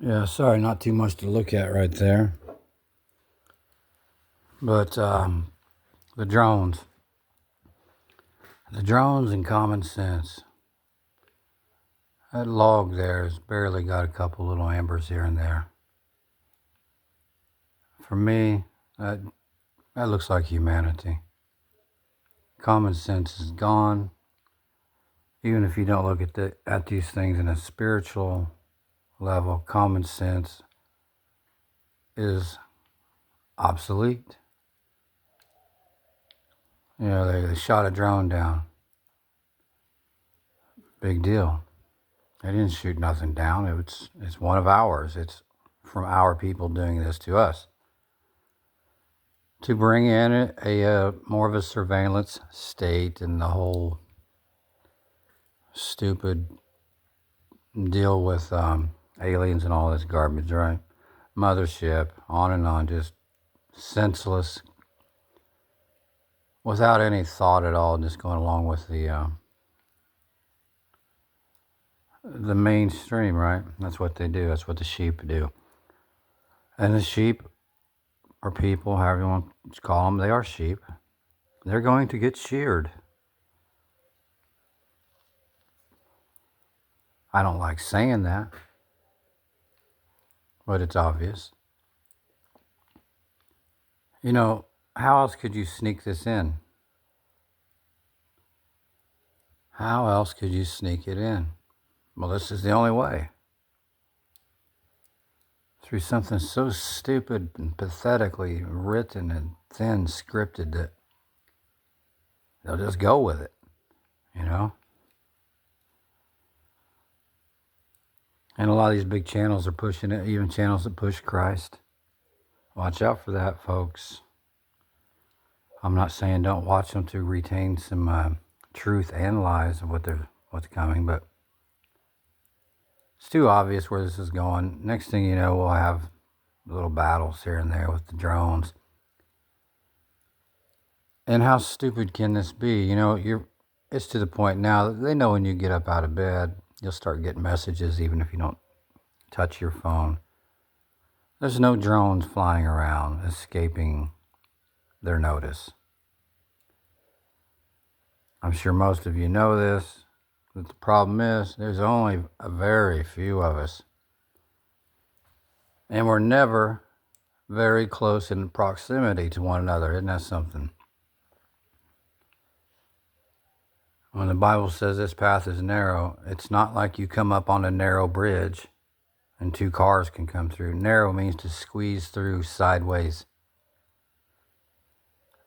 Yeah, sorry, not too much to look at right there. But the drones, the drones and common sense. That log there has barely got a couple little embers here and there. For me, that looks like humanity. Common sense is gone. Even if you don't look at these things in a spiritual level, common sense is obsolete. You know, they shot a drone down. Big deal. They didn't shoot nothing down. It's one of ours. It's from our people doing this to us to bring in a more of a surveillance state and the whole stupid deal with aliens and all this garbage, right? Mothership, on and on, just senseless, without any thought at all, just going along with the mainstream, right? That's what they do. That's what the sheep do. And the sheep, or people, however you want to call them, they are sheep. They're going to get sheared. I don't like saying that, but it's obvious. You know, how else could you sneak this in? How else could you sneak it in? Well, this is the only way. Through something so stupid and pathetically written and thin scripted that they'll just go with it, you know? And a lot of these big channels are pushing it, even channels that push Christ. Watch out for that, folks. I'm not saying don't watch them to retain some truth and lies of what's coming, but it's too obvious where this is going. Next thing you know, we'll have little battles here and there with the drones. And how stupid can this be? You know, it's to the point now that they know when you get up out of bed, you'll start getting messages even if you don't touch your phone. There's no drones flying around escaping their notice. I'm sure most of you know this, but the problem is there's only a very few of us. And we're never very close in proximity to one another. Isn't that something? When the Bible says this path is narrow, it's not like you come up on a narrow bridge and two cars can come through. Narrow means to squeeze through sideways.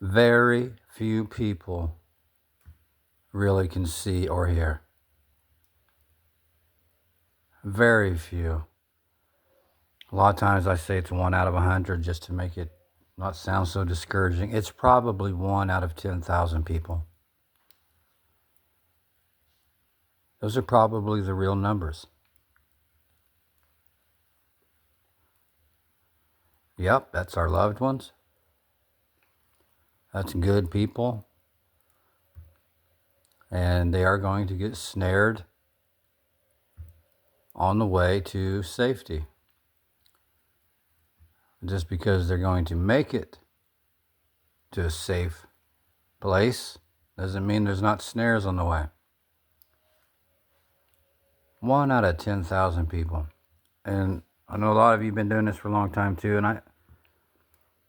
Very few people really can see or hear. Very few. A lot of times I say it's 1 out of 100 just to make it not sound so discouraging. It's probably 1 out of 10,000 people. Those are probably the real numbers. Yep, that's our loved ones. That's good people. And they are going to get snared on the way to safety. Just because they're going to make it to a safe place doesn't mean there's not snares on the way. 1 out of 10,000 people. And I know a lot of you have been doing this for a long time too. And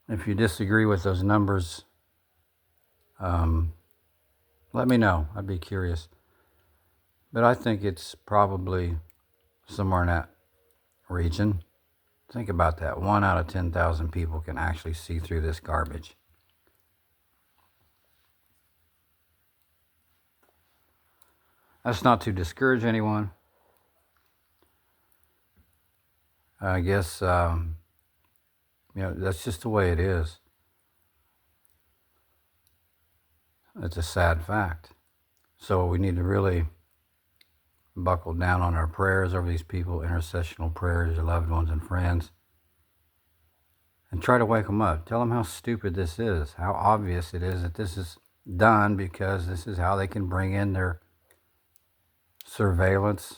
if you disagree with those numbers, let me know. I'd be curious. But I think it's probably somewhere in that region. Think about that. 1 out of 10,000 people can actually see through this garbage. That's not to discourage anyone. I guess, that's just the way it is. It's a sad fact. So we need to really buckle down on our prayers over these people, intercessional prayers, your loved ones and friends, and try to wake them up. Tell them how stupid this is, how obvious it is that this is done because this is how they can bring in their surveillance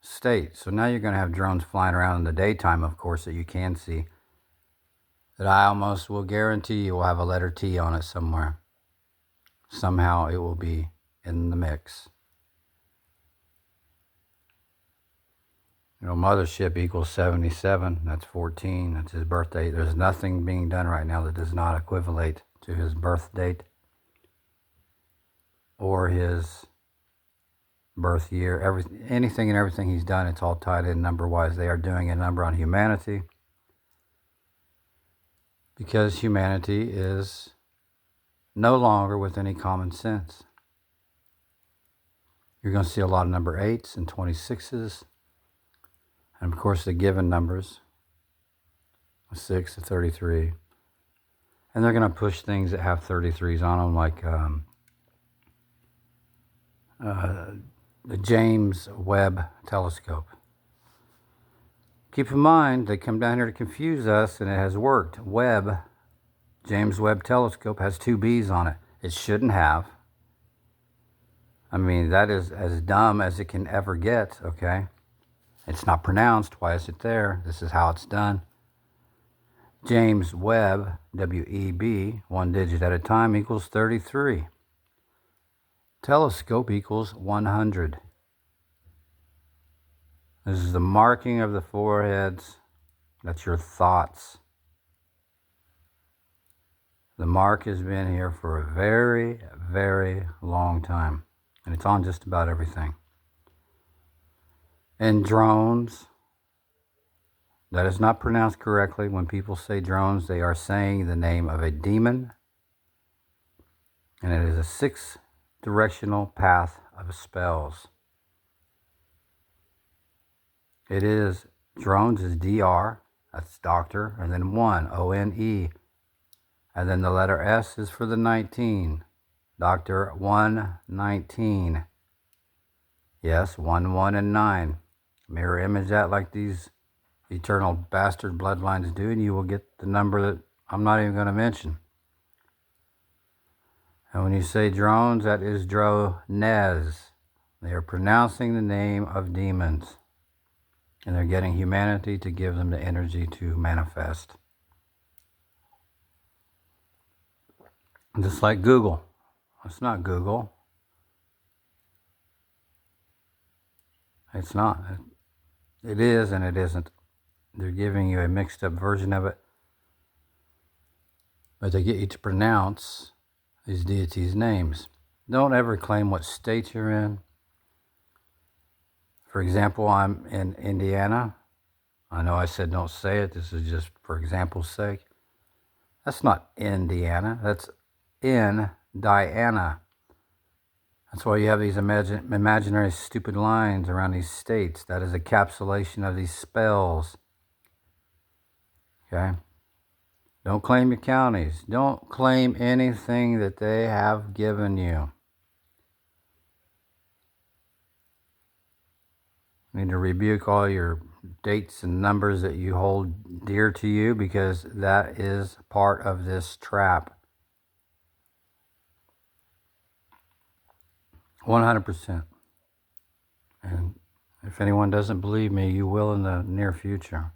state. So now you're going to have drones flying around in the daytime, of course, that you can see, that I almost will guarantee you will have a letter T on it somewhere. Somehow it will be in the mix. Mothership equals 77. That's 14. That's his birthday. There's nothing being done right now that does not equivalent to his birth date or his birth year. Anything and everything he's done, it's all tied in number-wise. They are doing a number on humanity because humanity is no longer with any common sense. You're going to see a lot of number 8s and 26s. And of course the given numbers, 6 to 33. And they're going to push things that have 33s on them, like the James Webb Telescope. Keep in mind, they come down here to confuse us, and it has worked. James Webb Telescope has 2 B's on it. It shouldn't have. I mean, that is as dumb as it can ever get, okay? It's not pronounced. Why is it there? This is how it's done. James Webb, W-E-B, 1 digit at a time, equals 33. Telescope equals 100. This is the marking of the foreheads. That's your thoughts. The mark has been here for a very, very long time. And it's on just about everything. And drones, that is not pronounced correctly. When people say drones, they are saying the name of a demon. And it is a 6-directional path of spells. It is, drones is D-R, that's doctor, and then 1, O-N-E. And then the letter S is for the 19. Doctor 119. Yes, 1, 1, and 9. Mirror image that like these eternal bastard bloodlines do, and you will get the number that I'm not even going to mention. And when you say drones, that is drones. They are pronouncing the name of demons. And they're getting humanity to give them the energy to manifest. Just like Google. It's not Google. It's not. It is and it isn't. They're giving you a mixed up version of it. But they get you to pronounce these deities' names. Don't ever claim what state you're in. For example, I'm in Indiana. I know I said don't say it. This is just for example's sake. That's not Indiana. That's in Diana. That's why you have these imaginary stupid lines around these states. That is a encapsulation of these spells. Okay? Don't claim your counties. Don't claim anything that they have given you. You need to rebuke all your dates and numbers that you hold dear to you, because that is part of this trap. 100%. And if anyone doesn't believe me, you will in the near future.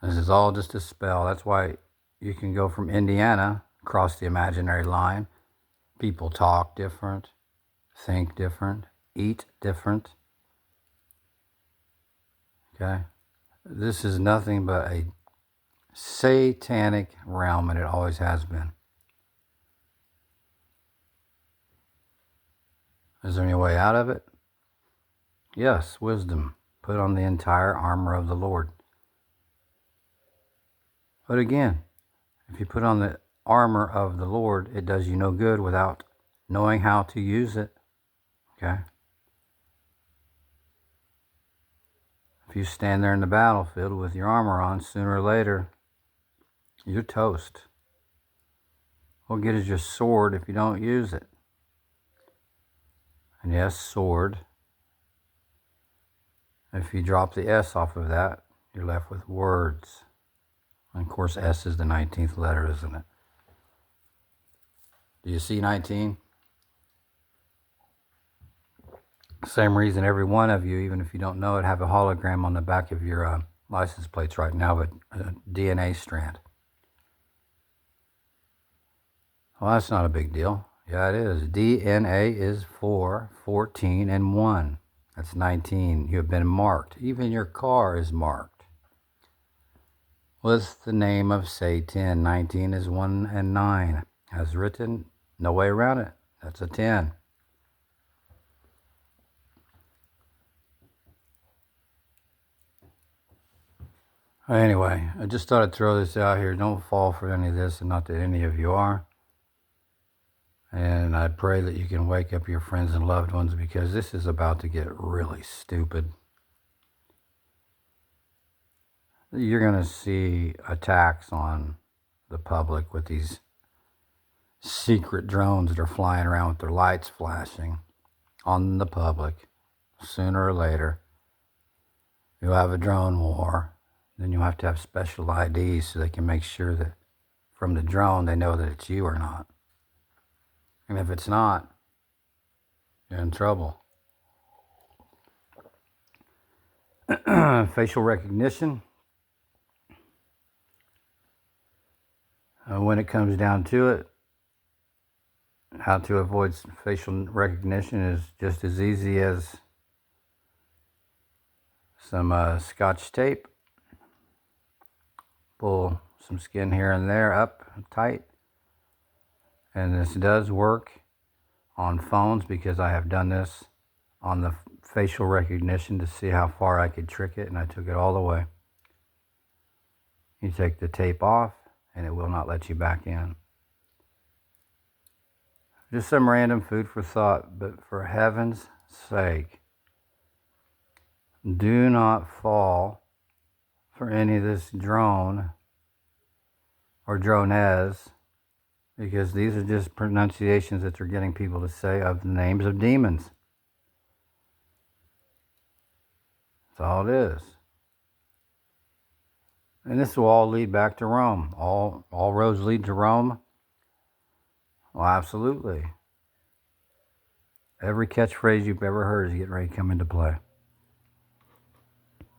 This is all just a spell. That's why you can go from Indiana, across the imaginary line. People talk different, think different, eat different. Okay? This is nothing but a satanic realm, and it always has been. Is there any way out of it? Yes, wisdom. Put on the entire armor of the Lord. But again, if you put on the armor of the Lord, it does you no good without knowing how to use it. Okay? If you stand there in the battlefield with your armor on, sooner or later, you're toast. What good is your sword if you don't use it? And yes, sword. If you drop the S off of that, you're left with words. And of course, S is the 19th letter, isn't it? Do you see 19? Same reason every one of you, even if you don't know it, have a hologram on the back of your license plates right now, but a DNA strand. Well, that's not a big deal. Yeah, it is. DNA is 4, 14, and 1. That's 19. You have been marked. Even your car is marked. What's the name of Satan? 19 is 1 and 9. As written, no way around it. That's a 10. Anyway, I just thought I'd throw this out here. Don't fall for any of this, and not that any of you are. And I pray that you can wake up your friends and loved ones, because this is about to get really stupid. You're going to see attacks on the public with these secret drones that are flying around with their lights flashing on the public. Sooner or later, you'll have a drone war. Then you'll have to have special IDs so they can make sure that from the drone they know that it's you or not. And if it's not, you're in trouble. Facial recognition. When it comes down to it, how to avoid facial recognition is just as easy as some scotch tape. Pull some skin here and there up tight. And this does work on phones, because I have done this on the facial recognition to see how far I could trick it, and I took it all the way. You take the tape off and it will not let you back in. Just some random food for thought, but for heaven's sake, do not fall for any of this drone or drones, because these are just pronunciations that they're getting people to say of the names of demons. That's all it is. And this will all lead back to Rome. All roads lead to Rome. Well, absolutely. Every catchphrase you've ever heard is getting ready to come into play.